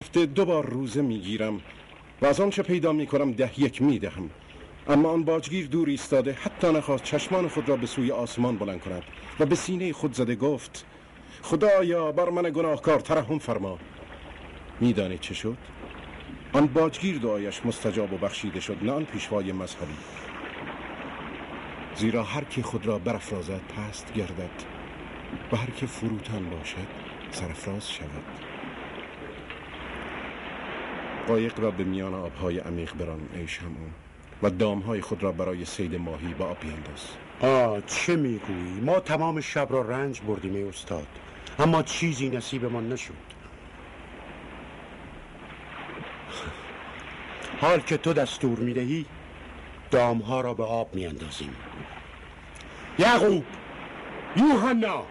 هفته 2 بار روزه میگیرم و از آنچه پیدا میکنم 10 میدهم، اما آن باجگیر دور ایستاده، حتی نخواست چشمان خود را به سوی آسمان بلند کند و به سینه خود زده گفت: خدایا بر من گناهکار ترحم فرما. میدانی چه شد؟ آن باجگیر دعایش مستجاب و بخشیده شد، نه آن پیشوای مذهبی. زیرا هر که خود را برافرازد پست گردد و هر که فروتن باشد سرفراز شود. قایق را به میان آبهای عمیق بران ای شمعون و دامهای خود را برای صید ماهی به آب بینداز. چه میگویی؟ ما تمام شب را رنج بردیم ای استاد، اما چیزی نصیبمان نشد. حال که تو دستور میدهی دامها را به آب میاندازیم. یعقوب، یوحنا،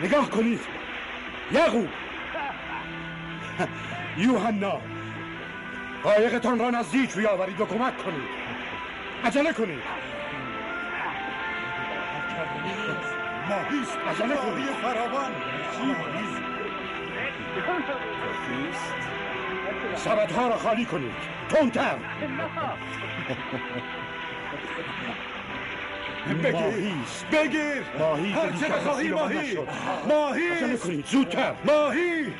نگاه کنید. یعقوب، یوحنا، قایقتان را نزدیک بیاورید و کمک کنید. عجله کنید. ماهیست. عجله کنید. فراوان. سبدها را خالی کنید. تندتر. بگیر ماهی. هر چه بخواهی ماهی. ماهی. عجله کنید. زودتر. ماهی.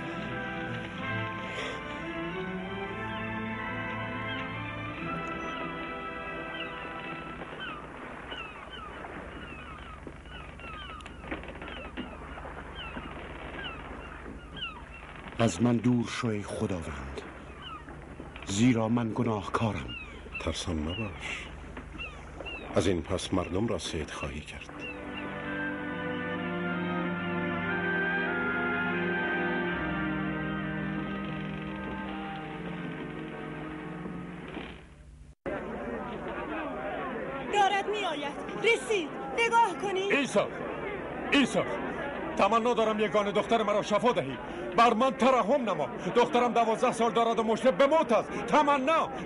از من دور شو ای خداوند، زیرا من گناهکارم. ترسان مباش، از این پس مردم را صید خواهی کرد. دارد می آید. رسید. نگاه کنید. ایسا تمنا دارم یگانه دختر مرا شفا دهی. بر من ترحم نما. دخترم 12 سال دارد و مشته به موت است.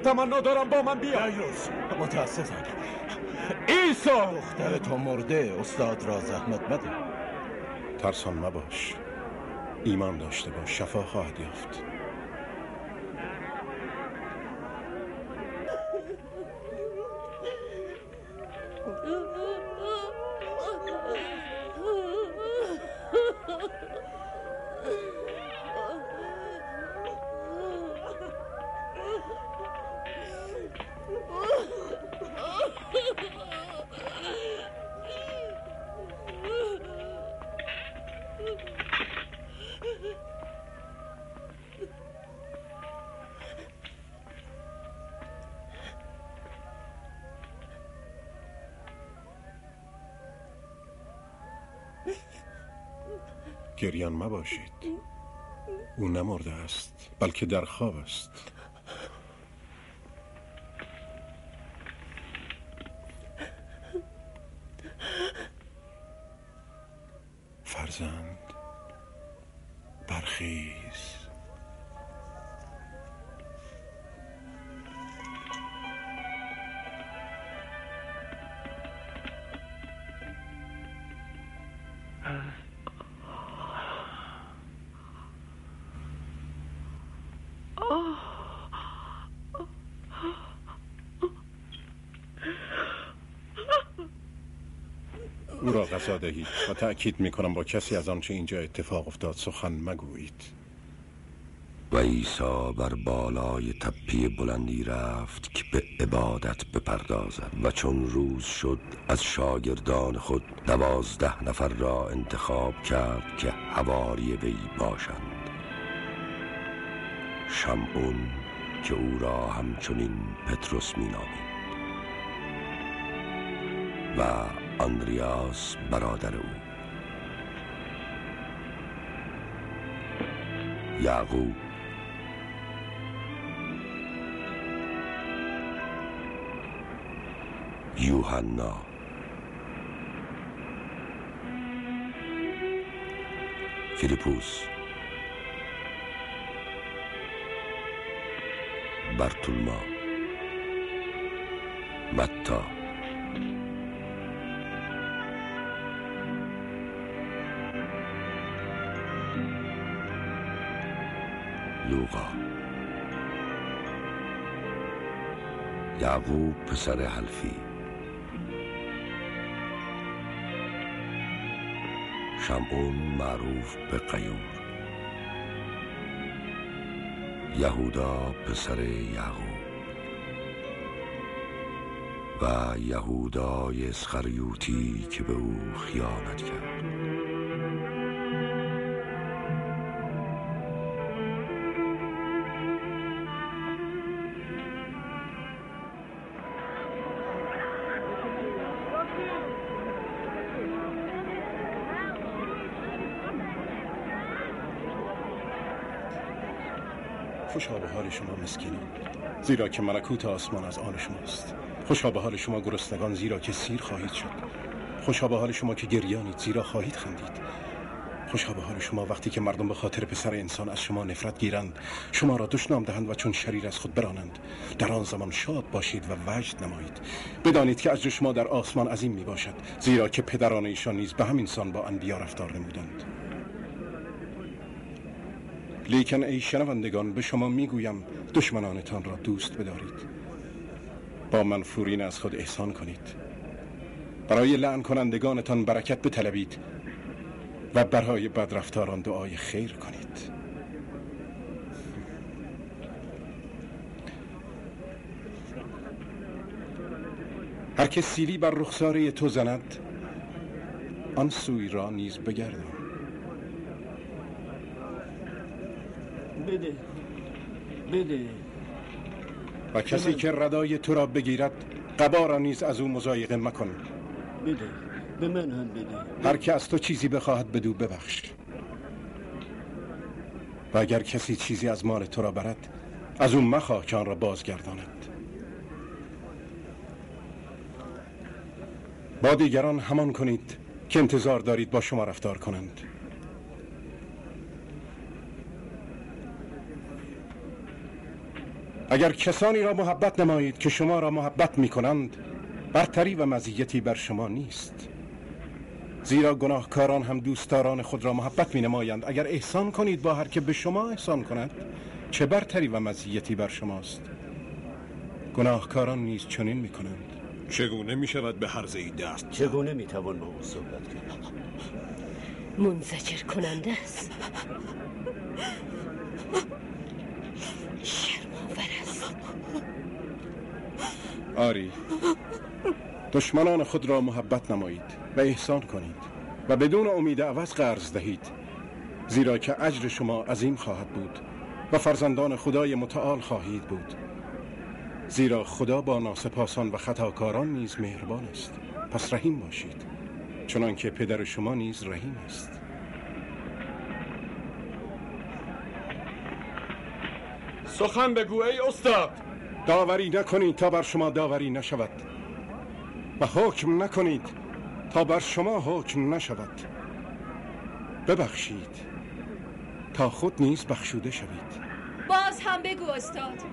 تمنا دارم با من بیا. دیروز متاسفم. ایسا دختر تو مرده. استاد را زحمت بده. ترسان مباش، ایمان داشته باش، شفا خواهد یافت. گریان مباشید، او نمرده است بلکه در خواب است. فرزند برخیز. او را غذا دهید و تأکید میکنم با کسی از آنچه اینجا اتفاق افتاد سخن مگویید. و عیسی بر بالای تپی بلندی رفت که به عبادت بپردازد و چون روز شد از شاگردان خود 12 نفر را انتخاب کرد که حواری وی باشند: شمعون که او را همچنین پتروس مینامید و اندریاس برادر او، یعقوب، یوحنا، فیلیپوس، برتولما، متی، لوقا، یعقوب پسر حلفی، شمعون معروف به قیور، یهودا پسر یعقوب و یهودای اسخریوطی که به او خیانت کرد. خوشا به حال شما مسکینان، زیرا که ملکوت آسمان از آن شماست. خوشا به حال شما گرسنگان، زیرا که سیر خواهید شد. خوشا به حال شما که گریانید، زیرا خواهید خندید. خوشا به حال شما وقتی که مردم به خاطر پسر انسان از شما نفرت گیرند، شما را دشنام دهند و چون شریر از خود برانند. در آن زمان شاد باشید و وجد نمایید. بدانید که اجر شما در آسمان عظیم می باشد، زیرا که پدران ایشان نیز به همین سان با انبیا رفتار نمودند. لیکن ای شنوندگان، به شما میگویم دشمنانتان را دوست بدارید، با منفورین از خود احسان کنید، برای لعن کنندگانتان برکت بطلبید و برای بدرفتاران دعای خیر کنید. هر که سیلی بر رخساره تو زند، آن سوی را نیز بگردان. بده و کسی که ردای تو را بگیرد، قبا را نیز از او مضایقه مکن. بده، به من هم بده. هر که از تو چیزی بخواهد بدو ببخش، و اگر کسی چیزی از مال تو را برد، از او مخواه که آن را بازگرداند. با دیگران همان کنید که انتظار دارید با شما رفتار کنند. اگر کسانی را محبت نمایید که شما را محبت می کنند، برتری و مزیتی بر شما نیست، زیرا گناهکاران هم دوستداران خود را محبت می نمایند. اگر احسان کنید با هر که به شما احسان کند، چه برتری و مزیتی بر شماست؟ گناهکاران نیز چنین می کنند. چگونه می شود به هرزه ای دست؟ چگونه می توان با او صحبت کرد؟ منزجر کننده است، شرم‌آور است. آری، دشمنان خود را محبت نمایید و احسان کنید و بدون امید عوض قرض دهید، زیرا که اجر شما عظیم خواهد بود و فرزندان خدای متعال خواهید بود، زیرا خدا با ناسپاسان و خطاکاران نیز مهربان است. پس رحیم باشید چنان که پدر شما نیز رحیم است. سخن بگو ای استاد. داوری نکنید تا بر شما داوری نشود، و حکم نکنید تا بر شما حکم نشود. ببخشید تا خود نیز بخشوده شوید. باز هم بگو استاد.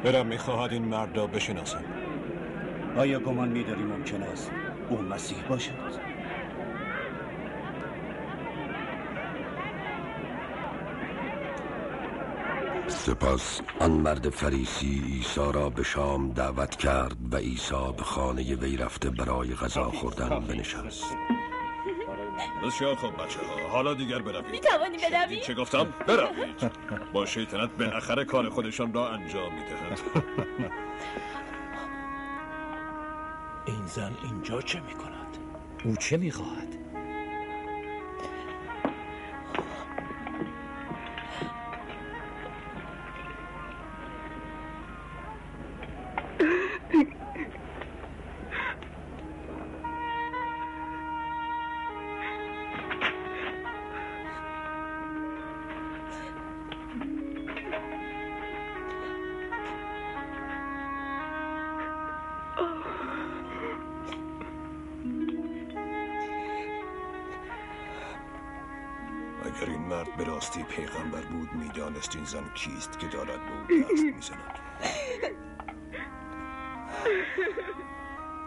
برم میخواهد این مرد را بشناسم. آیا گمان می‌داری ممکن است او مسیح باشد؟ سپس آن مرد فریسی عیسی را به شام دعوت کرد و عیسی به خانه وی رفته برای غذا خوردن بنشست. بسیار خوب بچه ها، حالا دیگر بروید. میتوانی بروی؟ چه گفتم؟ بروید. با شیطنت بالاخره کار خودشان را انجام میدهند. این زن اینجا چه میکند؟ او چه میخواهد؟ اگر این مرد به راستی پیغمبر بود میدانست این زن کیست که دارد به او دست میزند.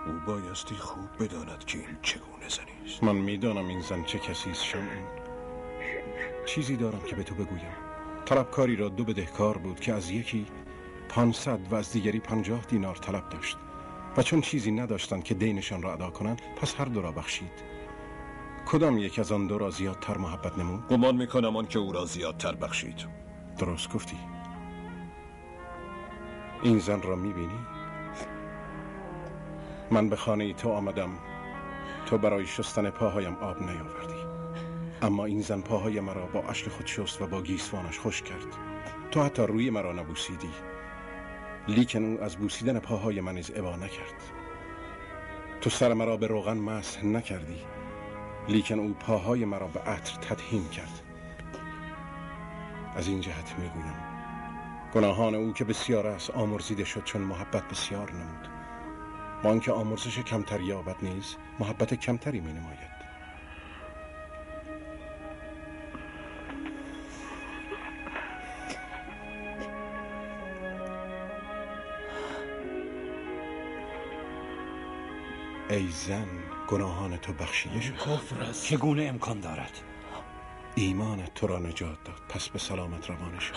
او بایستی خوب بداند که این چگونه زنی است. من میدانم این زن چه کسی است شمعون. چیزی دارم که به تو بگویم. طلبکاری را 2 بدهکار بود که از یکی 500 و از دیگری 50 دینار طلب داشت و چون چیزی نداشتند که دینشان را ادا کنند پس هر 2 را بخشید. کدام یک از آن 2 را زیادتر محبت نمود؟ گمان میکنم آن که او را زیادتر بخشید. درست گفتی. این زن را میبینی؟ من به خانه تو آمدم، تو برای شستن پاهایم آب نیاوردی، اما این زن پاهای مرا با اشک خود شست و با گیسوانش خشک کرد. تو حتی روی مرا نبوسیدی، لیکن او از بوسیدن پاهای من نیز ابا نکرد. تو سر مرا به روغن مسح نکردی، لیکن او پاهای مرا به عطر تدهین کرد. از این جهت میگویم گناهان او که بسیار است آمرزیده شد چون محبت بسیار نمود. با آنکه آمرزش کمتری یابد نیز محبت کمتری می نماید. ای زن، گناهان تو بخشیده شد. کفر است. چگونه امکان دارد؟ ایمان تو را نجات داد، پس به سلامت روانه شد.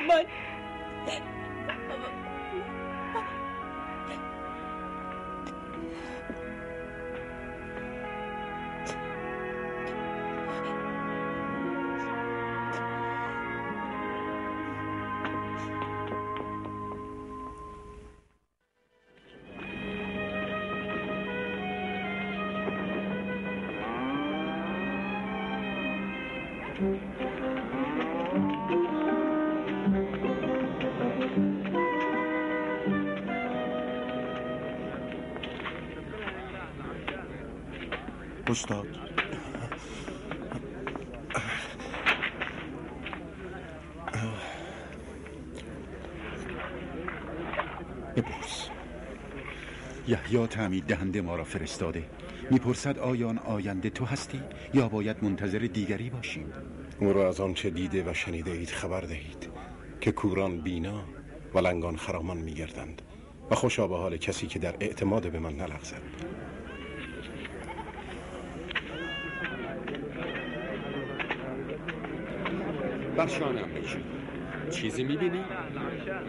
من استاد، بپرس. یحیی تعمید دهنده ما را فرستاده، میپرسد آیا آن آینده تو هستی یا باید منتظر دیگری باشیم؟ او را از آنچه دیده و شنیده اید خبر دهید که کوران بینا و لنگان خرامان میگردند و خوشا به حال کسی که در اعتماد به من نلغزد. برشانم بشید. چیزی میبینی؟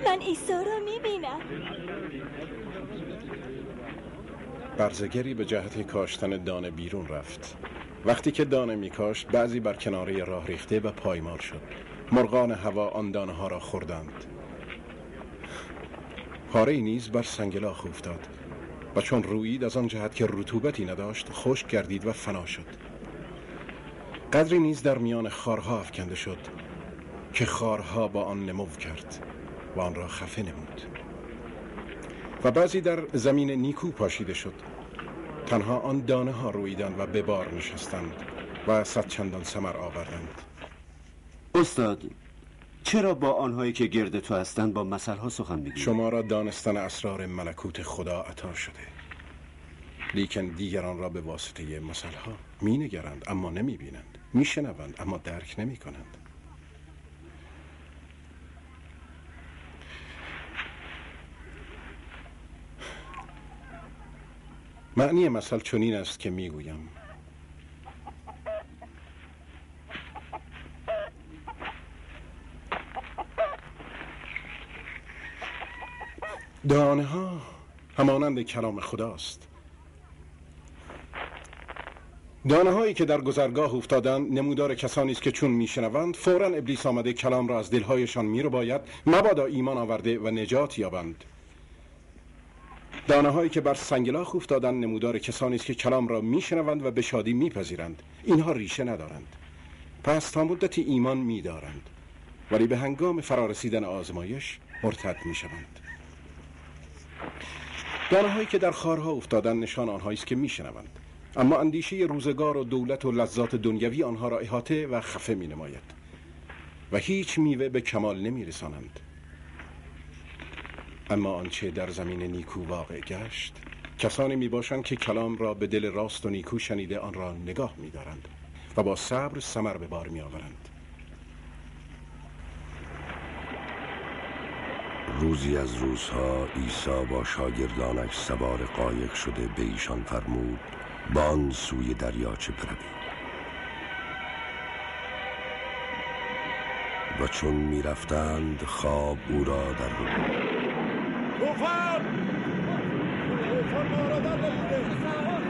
من عیسی را میبینم. برزگری به جهت کاشتن دانه بیرون رفت. وقتی که دانه میکاشت بعضی بر کناره راه ریخته و پایمال شد. مرغان هوا آن دانه ها را خوردند. پاره نیز بر سنگلاخ افتاد و چون رویید از آن جهت که رطوبتی نداشت خشک گردید و فنا شد. قدری نیز در میان خارها افکنده شد که خارها با آن نمو کرد و آن را خفه نمود. و بعضی در زمین نیکو پاشیده شد، تنها آن دانه ها رویدند و به بار نشستند و 100 چندان ثمر آوردند. استاد، چرا با آنهایی که گرد تو هستند با مثلها سخن میگویی؟ شما را دانستن اسرار ملکوت خدا عطا شده، لیکن دیگران را به واسطه مثلها می نگرند اما نمی بینند، می شنوند اما درک نمی کنند. معنی مثل چنین است که می گویم دانه ها همانند کلام خداست. دانه هایی که در گذرگاه افتادند نمودار کسانی است که چون میشنوند فوراً ابلیس آمده کلام را از دلهایشان میرباید مبادا ایمان آورده و نجات یابند. دانه هایی که بر سنگلاخ افتادند نمودار کسانی است که کلام را میشنوند و به شادی میپذیرند. اینها ریشه ندارند، پس تا مدتی ایمان میدارند ولی به هنگام فرارسیدن آزمایش مرتد میشوند. دانه هایی که در خارها افتادند نشان آنهایی است که میشنوند اما اندیشه روزگار و دولت و لذات دنیوی آنها را احاطه و خفه می نماید و هیچ میوه به کمال نمی رسانند. اما آنچه در زمین نیکو واقع گشت کسانی می باشند که کلام را به دل راست و نیکو شنیده آن را نگاه می دارند و با صبر ثمر به بار می آورند. روزی از روزها عیسی با شاگردانش سوار قایق شده به ایشان فرمود با آن سوی دریاچه بروید. و چون می رفتند خواب او را در رو طوفان ما را در بریده.